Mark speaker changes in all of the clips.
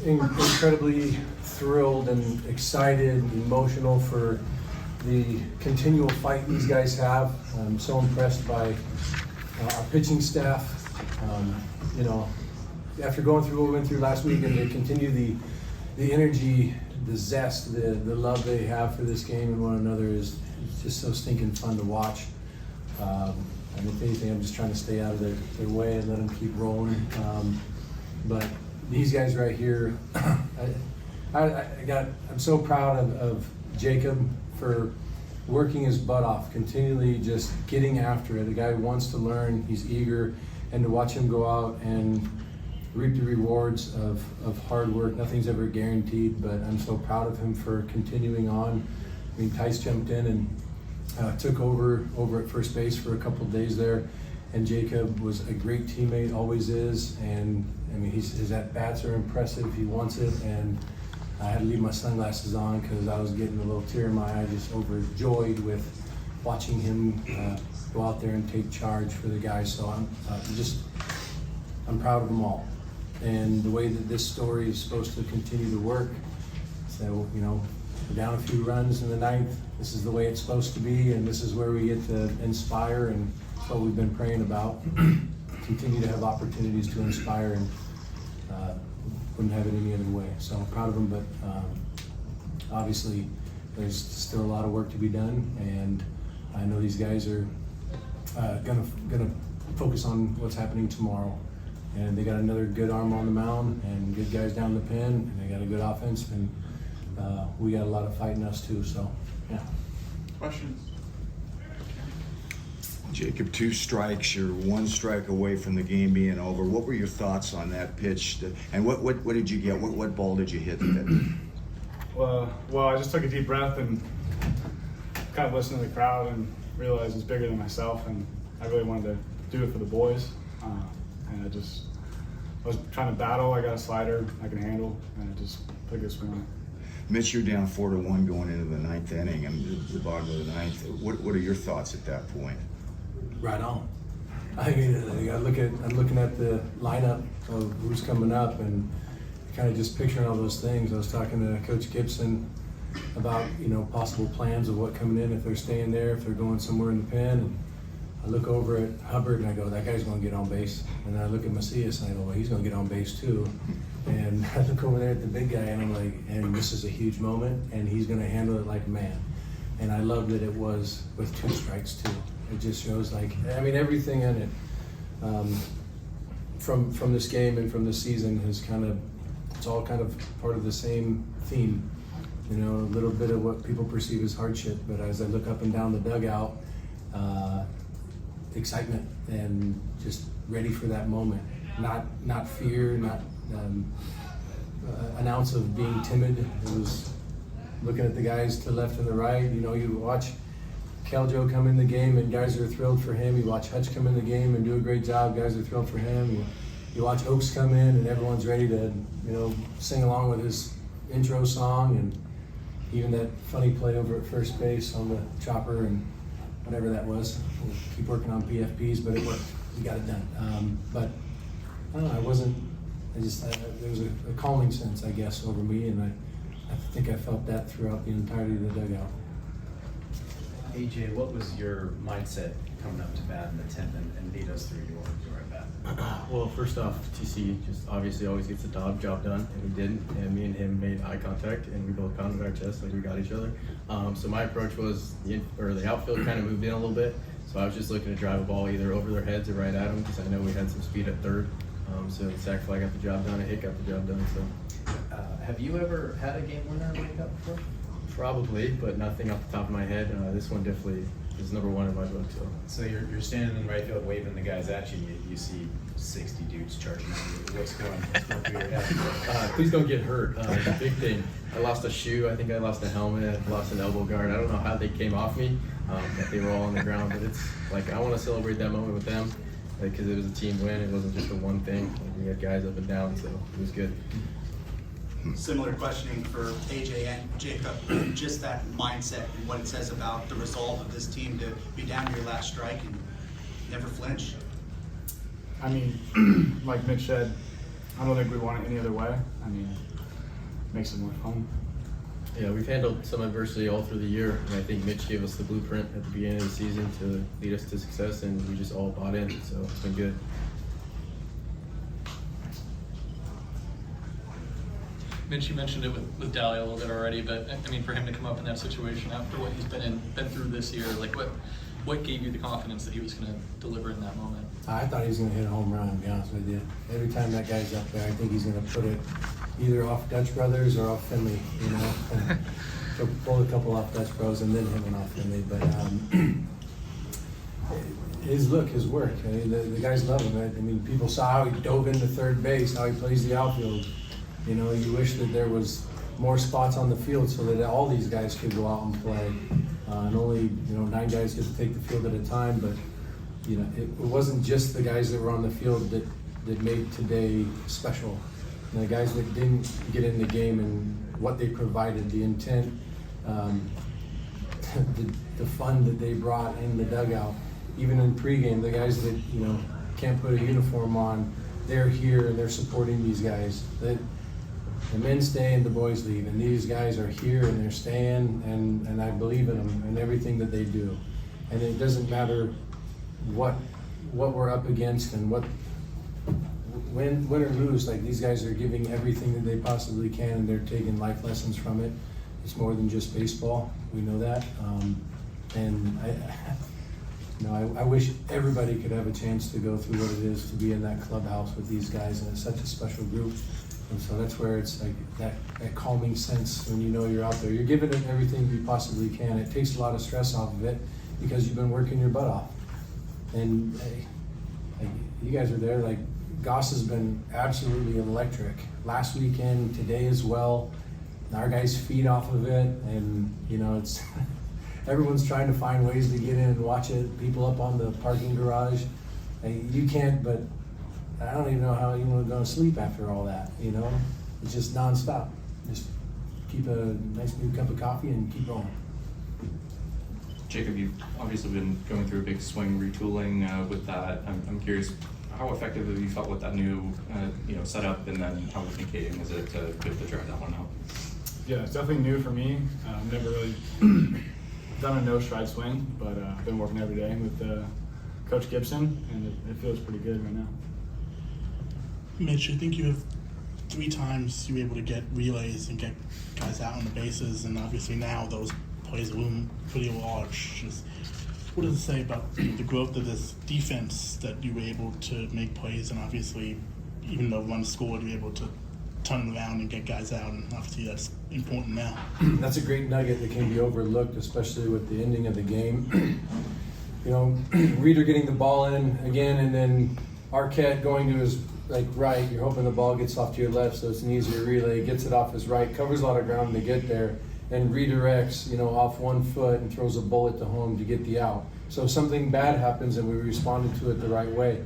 Speaker 1: incredibly thrilled and excited, emotional for the continual fight these guys have. I'm so impressed by our pitching staff. You know, after going through what we went through last week, and they continue the energy, the zest, the love they have for this game and one another is just so stinking fun to watch. And if anything, I'm just trying to stay out of their way and let them keep rolling. But these guys right here, I'm so proud of Jacob for working his butt off, continually just getting after it. The guy wants to learn, he's eager, and to watch him go out and reap the rewards of hard work. Nothing's ever guaranteed, but I'm so proud of him for continuing on. I mean, Tice jumped in and took over at first base for a couple of days there, and Jacob was a great teammate, always is, and I mean, his at-bats are impressive, he wants it, and I had to leave my sunglasses on because I was getting a little tear in my eye, just overjoyed with watching him go out there and take charge for the guys. So I'm proud of them all, and the way that this story is supposed to continue to work. So, you know, we're down a few runs in the ninth. This is the way it's supposed to be, and this is where we get to inspire, and that's what we've been praying about. Continue to have opportunities to inspire, and wouldn't have it any other way. So I'm proud of them, but obviously there's still a lot of work to be done, and I know these guys are gonna focus on what's happening tomorrow. And they got another good arm on the mound and good guys down the pen, and they got a good offense, and we got a lot of fight in us too, so yeah.
Speaker 2: Questions?
Speaker 3: Jacob, 2 strikes, you're 1 strike away from the game being over. What were your thoughts on that pitch? And what did you get? What ball did you hit?
Speaker 2: Well, I just took a deep breath and kind of listened to the crowd and realized it's bigger than myself, and I really wanted to do it for the boys. And I was trying to battle. I got a slider I can handle, and I just took a good swing on it.
Speaker 3: Mitch, you're down 4-1 going into the 9th inning, and the bottom of the 9th. What are your thoughts at that point?
Speaker 1: Right on. I mean, I'm looking at the lineup of who's coming up, and kind of just picturing all those things. I was talking to Coach Gibson about, you know, possible plans of what coming in, if they're staying there, if they're going somewhere in the pen. And I look over at Hubbard and I go, that guy's going to get on base. And then I look at Macias and I go, well, he's going to get on base too. And I look over there at the big guy and I'm like, and this is a huge moment, and he's going to handle it like a man. And I love that it was with 2 strikes too. It just shows, like, I mean, everything in it from this game and from this season has it's all kind of part of the same theme. You know, a little bit of what people perceive as hardship, but as I look up and down the dugout, excitement and just ready for that moment. Not fear, not an ounce of being timid. It was looking at the guys to the left and the right. You know, you watch Keljo come in the game and guys are thrilled for him. You watch Hutch come in the game and do a great job. Guys are thrilled for him. You watch Oaks come in and everyone's ready to, you know, sing along with his intro song, and even that funny play over at first base on the chopper and whatever that was. We'll keep working on PFPs, but it worked. We got it done. But I don't know, there was a calming sense, I guess, over me, and I think I felt that throughout the entirety of the dugout.
Speaker 4: AJ, what was your mindset coming up to bat in the 10th and lead us through your at bat?
Speaker 5: Well, first off, TC just obviously always gets the job done, and he didn't. And me and him made eye contact, and we both pounded our chests like we got each other. So my approach was the outfield kind of moved in a little bit. So I was just looking to drive a ball either over their heads or right at them, because I know we had some speed at third. So the sac fly got the job done, a hit got the job done. So
Speaker 4: have you ever had a game winner like that before?
Speaker 5: probably, but nothing off the top of my head. This one definitely is number 1 in my book.
Speaker 4: So you're standing in right field waving the guys at you. You see 60 dudes charging at you. What's going through your head?
Speaker 5: Please don't get hurt. The big thing. I lost a shoe. I think I lost a helmet. I lost an elbow guard. I don't know how they came off me. But they were all on the ground. But it's like I want to celebrate that moment with them, because it was a team win. It wasn't just a one thing. Like, we had guys up and down, so it was good.
Speaker 6: Similar questioning for AJ and Jacob, just that mindset and what it says about the resolve of this team to be down to your last strike and never flinch.
Speaker 2: I mean, like Mitch said, I don't think we want it any other way. I mean, makes it more fun.
Speaker 5: Yeah, we've handled some adversity all through the year, and I think Mitch gave us the blueprint at the beginning of the season to lead us to success, and we just all bought in, so it's been good.
Speaker 7: Mitch, you mentioned it with Dally a little bit already, but I mean, for him to come up in that situation after what he's been through this year, like what gave you the confidence that he was going to deliver in that moment?
Speaker 1: I thought he was going to hit a home run, to be honest with you. Every time that guy's up there, I think he's going to put it either off Dutch Brothers or off Finley, you know. So pull a couple off Dutch Bros and then hit one off Finley. But his work, I mean, the guys love him. I mean, people saw how he dove into third base, how he plays the outfield. You know, you wish that there was more spots on the field so that all these guys could go out and play. And only, 9 guys get to take the field at a time. But, it wasn't just the guys that were on the field that made today special. And the guys that didn't get in the game and what they provided, the intent, the fun that they brought in the dugout. Even in pregame, the guys that, can't put a uniform on, they're here and they're supporting these guys. The men stay and the boys leave, and these guys are here and they're staying, and I believe in them and everything that they do. And it doesn't matter what we're up against and win or lose, like these guys are giving everything that they possibly can, and they're taking life lessons from it. It's more than just baseball, we know that. And I wish everybody could have a chance to go through what it is to be in that clubhouse with these guys, and it's such a special group. And so that's where it's like that calming sense when you're out there. You're giving it everything you possibly can. It takes a lot of stress off of it because you've been working your butt off. And you guys are there. Like Goss has been absolutely electric. Last weekend, today as well. Our guys feed off of it, and it's everyone's trying to find ways to get in and watch it. People up on the parking garage. You can't, but I don't even know how you want to go to sleep after all that, It's just nonstop. Just keep a nice new cup of coffee and keep going.
Speaker 8: Jacob, you've obviously been going through a big swing retooling with that. I'm curious, how effective have you felt with that new setup, and then how communicating is it to be able to try that one out?
Speaker 2: Yeah, it's definitely new for me. I've never really done a no-stride swing, but I've been working every day with Coach Gibson, and it feels pretty good right now.
Speaker 9: Mitch, I think you have 3 times you were able to get relays and get guys out on the bases, and obviously now those plays loom pretty large. Just what does it say about the growth of this defense that you were able to make plays, and obviously even though one scored, you were able to turn around and get guys out, and obviously that's important now.
Speaker 1: That's a great nugget that can be overlooked, especially with the ending of the game. Reeder getting the ball in again, and then Arquette going to his right. You're hoping the ball gets off to your left, so it's an easier relay. Gets it off his right, covers a lot of ground to get there, and redirects, off 1 foot and throws a bullet to home to get the out. So if something bad happens and we responded to it the right way.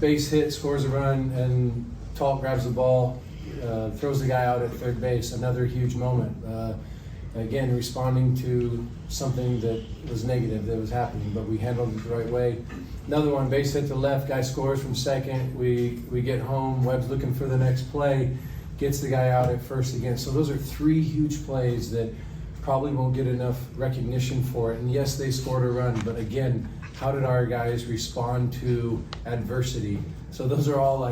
Speaker 1: Base hit, scores a run, and Talt grabs the ball, throws the guy out at third base. Another huge moment. Again, responding to something that was negative that was happening, but we handled it the right way. Another one, base hit to left, guy scores from second. We get home, Webb's looking for the next play, gets the guy out at first again. So those are 3 huge plays that probably won't get enough recognition for it. And yes, they scored a run, but again, how did our guys respond to adversity? So those are all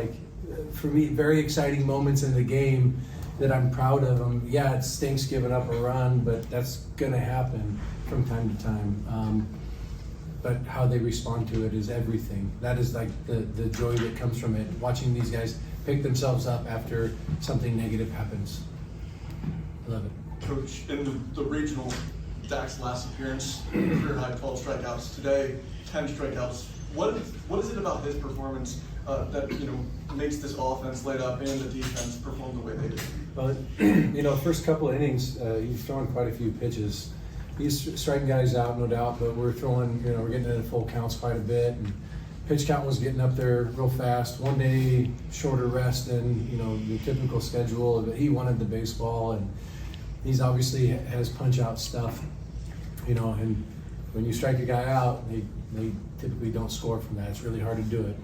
Speaker 1: for me, very exciting moments in the game that I'm proud of. Yeah, it stinks giving up a run, but that's gonna happen from time to time. But how they respond to it is everything. That is the joy that comes from it. Watching these guys pick themselves up after something negative happens. I love it.
Speaker 10: Coach, in the regional, Dak's last appearance, career high 12 strikeouts. Today, 10 strikeouts. What is it about his performance that makes this offense laid up and the defense perform the way they do?
Speaker 1: Well, first couple of innings, he's throwing quite a few pitches. He's striking guys out, no doubt, but we're throwing, we're getting into full counts quite a bit. And pitch count was getting up there real fast. One day shorter rest than, the typical schedule. But he wanted the baseball, and he's obviously has punch out stuff, and when you strike a guy out, they typically don't score from that. It's really hard to do it.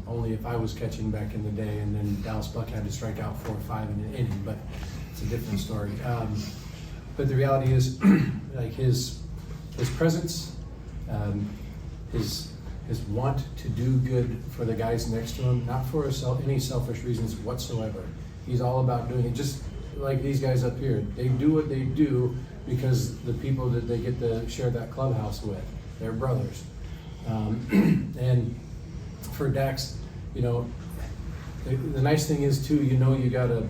Speaker 1: Only if I was catching back in the day, and then Dallas Buck had to strike out 4 or 5 in an inning. But it's a different story. But the reality is, like his presence, his want to do good for the guys next to him, not for any selfish reasons whatsoever. He's all about doing it, just like these guys up here. They do what they do because the people that they get to share that clubhouse with, they're brothers. And for Dax, you know, the nice thing is too, you know, you got a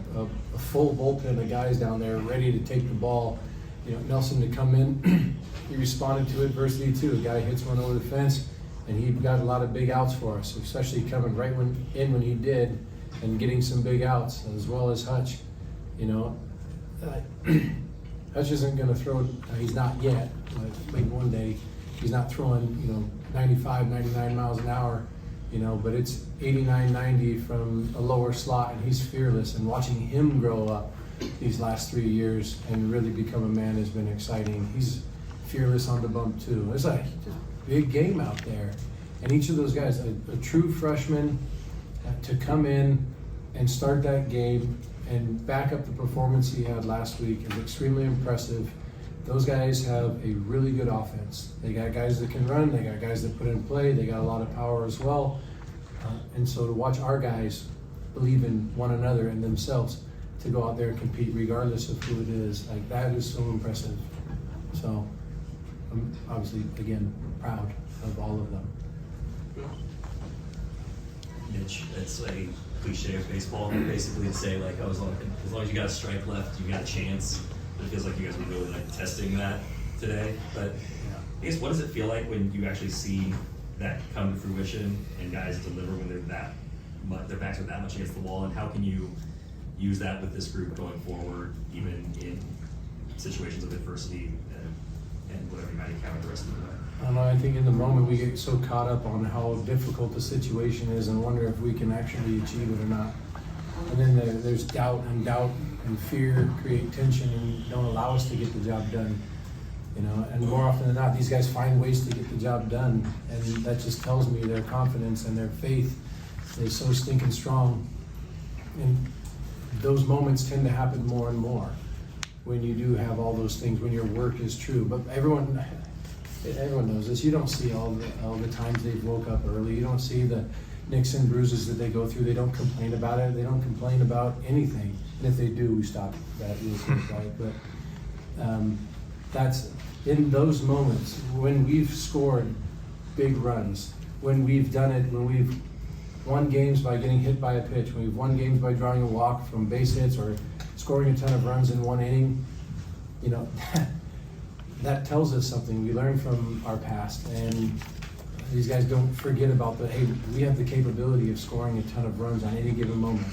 Speaker 1: full bullpen of guys down there ready to take the ball. You know, Nelson to come in, he responded to adversity too. A guy hits one over the fence, and he got a lot of big outs for us, especially coming right when he did, and getting some big outs, as well as Hutch. You know, Hutch isn't going to throw. He's not yet. Maybe one day, he's not throwing, you know, 95, 99 miles an hour. You know, but it's 89, 90 from a lower slot, and he's fearless. And watching him grow up these last 3 years and really become a man has been exciting. He's fearless on the bump too. It's like just big game out there. And each of those guys, a true freshman, to come in and start that game and back up the performance he had last week is extremely impressive. Those guys have a really good offense. They got guys that can run, they got guys that put in play, they got a lot of power as well. And so to watch our guys believe in one another and themselves to go out there and compete regardless of who it is, like that is so impressive. So I'm obviously, again, proud of all of them.
Speaker 11: Mitch, it's a cliche of baseball, basically to say like, oh, as long as you got a strike left, you got a chance. It feels like you guys were really like testing that today. But I guess, what does it feel like when you actually see that come to fruition and guys deliver when their backs are that much against the wall? And how can you use that with this group going forward, even in situations of adversity and whatever you might encounter the rest of the way?
Speaker 1: I don't know, I think in the moment we get so caught up on how difficult the situation is and wonder if we can actually achieve it or not. And then there's doubt and fear create tension and don't allow us to get the job done. You know, and more often than not, these guys find ways to get the job done, and that just tells me their confidence and their faith is so stinking strong. And those moments tend to happen more and more when you do have all those things, when your work is true. But everyone knows this. You don't see all the times they've woke up early. You don't see the nicks and bruises that they go through. They don't complain about it. They don't complain about anything. And if they do, we stop that real quick, right? But that's in those moments when we've scored big runs, when we've done it, when we've won games by getting hit by a pitch, when we've won games by drawing a walk from base hits or scoring a ton of runs in one inning, you know, that tells us something. We learn from our past, and these guys don't forget about hey, we have the capability of scoring a ton of runs on any given moment.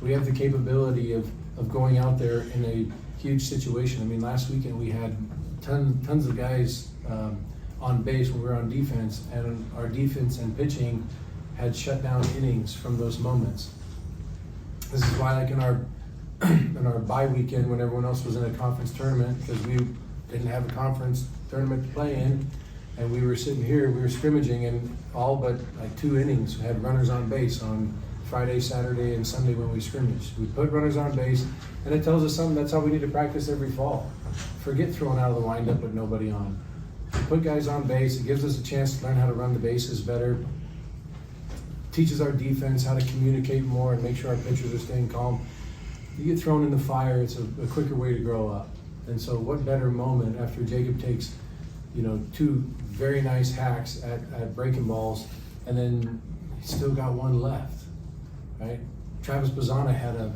Speaker 1: We have the capability of going out there in a huge situation. I mean, last weekend we had tons of guys on base when we were on defense, and our defense and pitching had shut down innings from those moments. This is why, like in our bye weekend, when everyone else was in a conference tournament, because we didn't have a conference tournament to play in, and we were sitting here, we were scrimmaging, and all but like 2 innings had runners on base on Friday, Saturday, and Sunday when we scrimmaged. We put runners on base, and it tells us something. That's how we need to practice every fall. Forget throwing out of the windup with nobody on. Put guys on base. It gives us a chance to learn how to run the bases better. Teaches our defense how to communicate more and make sure our pitchers are staying calm. You get thrown in the fire, it's a quicker way to grow up. And so what better moment after Jacob takes, you know, 2 very nice hacks at breaking balls, and then he's still got 1 left, right? Travis Bazzana had it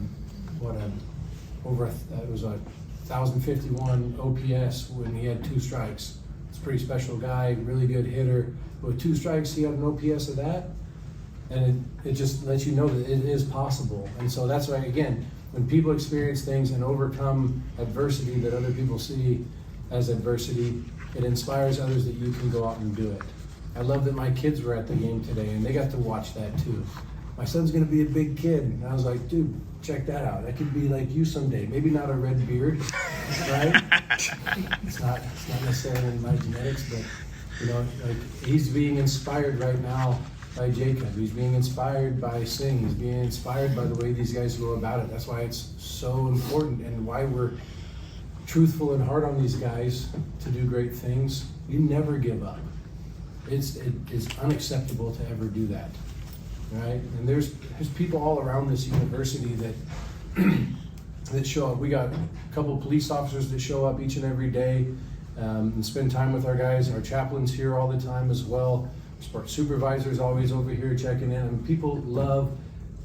Speaker 1: was a 1,051 OPS when he had 2 strikes. It's a pretty special guy, really good hitter. But with 2 strikes, he had an OPS of that. And it just lets you know that it is possible. And so that's why, again, when people experience things and overcome adversity that other people see as adversity, it inspires others that you can go out and do it. I love that my kids were at the game today and they got to watch that too. My son's gonna be a big kid. And I was like, dude, check that out. I could be like you someday. Maybe not a red beard, right? It's not necessarily in my genetics, but you know, like he's being inspired right now by Jacob. He's being inspired by Sing. He's being inspired by the way these guys go about it. That's why it's so important and why we're truthful and hard on these guys to do great things. You never give up. It's unacceptable to ever do that, right? And there's people all around this university that that show up. We got a couple police officers that show up each and every day and spend time with our guys. Our chaplain's here all the time as well. Sports supervisor's always over here checking in. And people love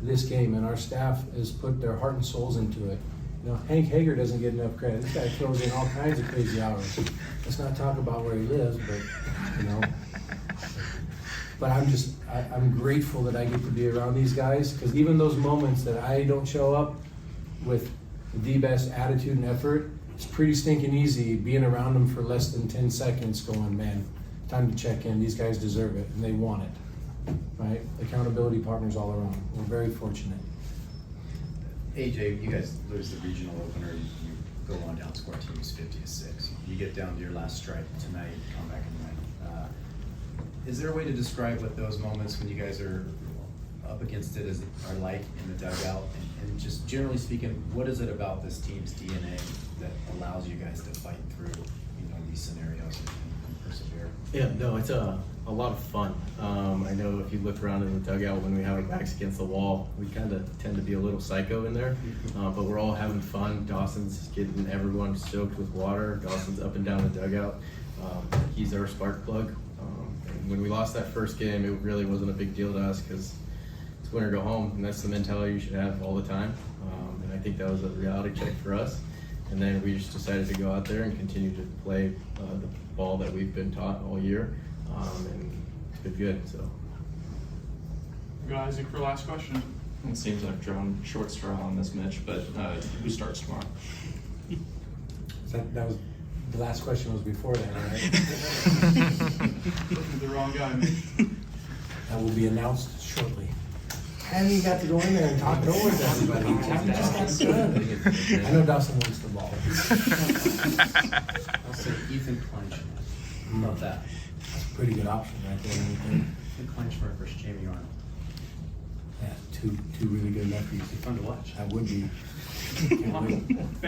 Speaker 1: this game, and our staff has put their heart and souls into it. You know, Hank Hager doesn't get enough credit. This guy throws in all kinds of crazy hours. Let's not talk about where he lives, but you know. But I'm grateful that I get to be around these guys, because even those moments that I don't show up with the best attitude and effort, it's pretty stinking easy being around them for less than 10 seconds going, man, time to check in. These guys deserve it, and they want it, right? Accountability partners all around. We're very fortunate.
Speaker 4: AJ, you guys lose the regional opener. You go on down, score teams 50-6. You get down to your last strike tonight, come back and win. Is there a way to describe what those moments when you guys are up against it are like in the dugout? And just generally speaking, what is it about this team's DNA that allows you guys to fight through, these scenarios and persevere?
Speaker 5: Yeah, no, it's a lot of fun. I know if you look around in the dugout when we have our backs against the wall, we kind of tend to be a little psycho in there, but we're all having fun. Dawson's getting everyone soaked with water. Dawson's up and down the dugout. He's our spark plug. And when we lost that first game, it really wasn't a big deal to us because it's win or go home, and that's the mentality you should have all the time. And I think that was a reality check for us. And then we just decided to go out there and continue to play the ball that we've been taught all year, and it's been good. So,
Speaker 8: We got Isaac for last question. It seems I've drawn short straw on this, Mitch, but who starts tomorrow?
Speaker 1: That was the last question was before that, right?
Speaker 8: Looking at the wrong guy, Mitch.
Speaker 1: That will be announced shortly. And you got to go in there and talk over to everybody. You just got started. I know Dawson wants the ball.
Speaker 4: I'll say Ethan Kleinschmidt. How about that?
Speaker 1: That's a pretty good option right there.
Speaker 4: Ethan Kleinschmidt versus Jamie Arnold.
Speaker 1: Yeah, two really good nephews.
Speaker 4: Fun to watch.
Speaker 1: That would be. Can't wait.